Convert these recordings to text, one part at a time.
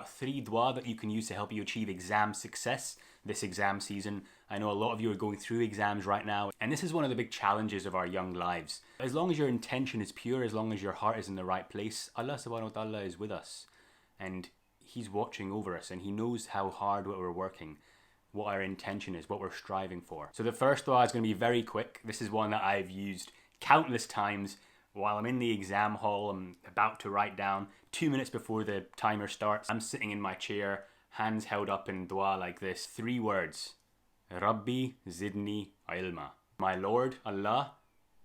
3 dua that you can use to help you achieve exam success this exam season. I know a lot of you are going through exams right now, and this is one of the big challenges of our young lives. As long as your intention is pure, as long as your heart is in the right place, Allah subhanahu wa ta'ala is with us, and He's watching over us, and He knows how hard we're working, what our intention is, what we're striving for. So the first dua is going to be very quick. This is one that I've used countless times while I'm in the exam hall. I'm about to write down. 2 minutes before the timer starts, I'm sitting in my chair, hands held up in dua like this. 3 words. Rabbi zidni ilma. My Lord, Allah,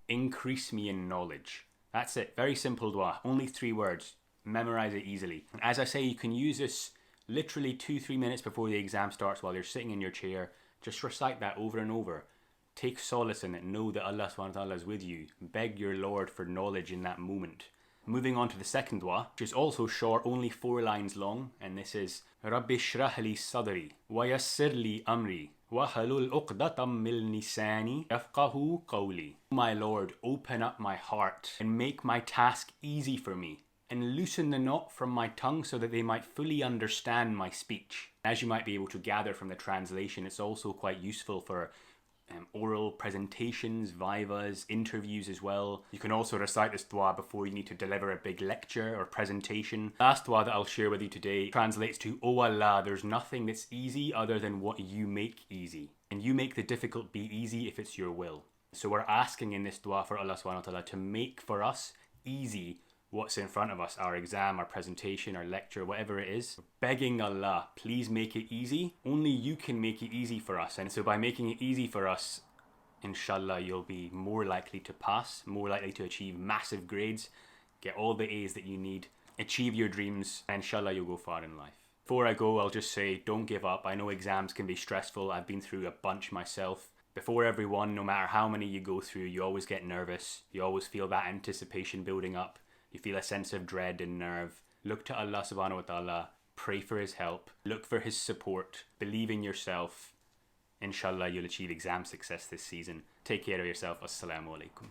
increase me in knowledge. That's it. Very simple dua. Only 3 words. Memorize it easily. And as I say, you can use this literally 2-3 minutes before the exam starts while you're sitting in your chair. Just recite that over and over. Take solace in it. Know that Allah subhanahu wa ta'ala is with you. Beg your Lord for knowledge in that moment. Moving on to the second dua, which is also short, only 4 lines long, and this is Rabbi shrah li sadri wa yassir li amri wa halul uqdatam min lisani yafqahu qawli. My Lord, open up my heart and make my task easy for me, and loosen the knot from my tongue so that they might fully understand my speech. As you might be able to gather from the translation, it's also quite useful for oral presentations, vivas, interviews as well. You can also recite this dua before you need to deliver a big lecture or presentation. Last dua that I'll share with you today translates to, "O Allah, there's nothing that's easy other than what you make easy. And you make the difficult be easy if it's your will." So we're asking in this dua for Allah subhanahu wa ta'ala to make for us easy what's in front of us, our exam, our presentation, our lecture, whatever it is. Begging Allah, please make it easy. Only you can make it easy for us. And so by making it easy for us, inshallah, you'll be more likely to pass, more likely to achieve massive grades, get all the A's that you need, achieve your dreams, and inshallah, you'll go far in life. Before I go, I'll just say, don't give up. I know exams can be stressful. I've been through a bunch myself. Before everyone, no matter how many you go through, you always get nervous. You always feel that anticipation building up. You feel a sense of dread and nerve. Look to Allah subhanahu wa ta'ala. Pray for His help. Look for His support. Believe in yourself. Inshallah, you'll achieve exam success this season. Take care of yourself. Assalamu alaykum.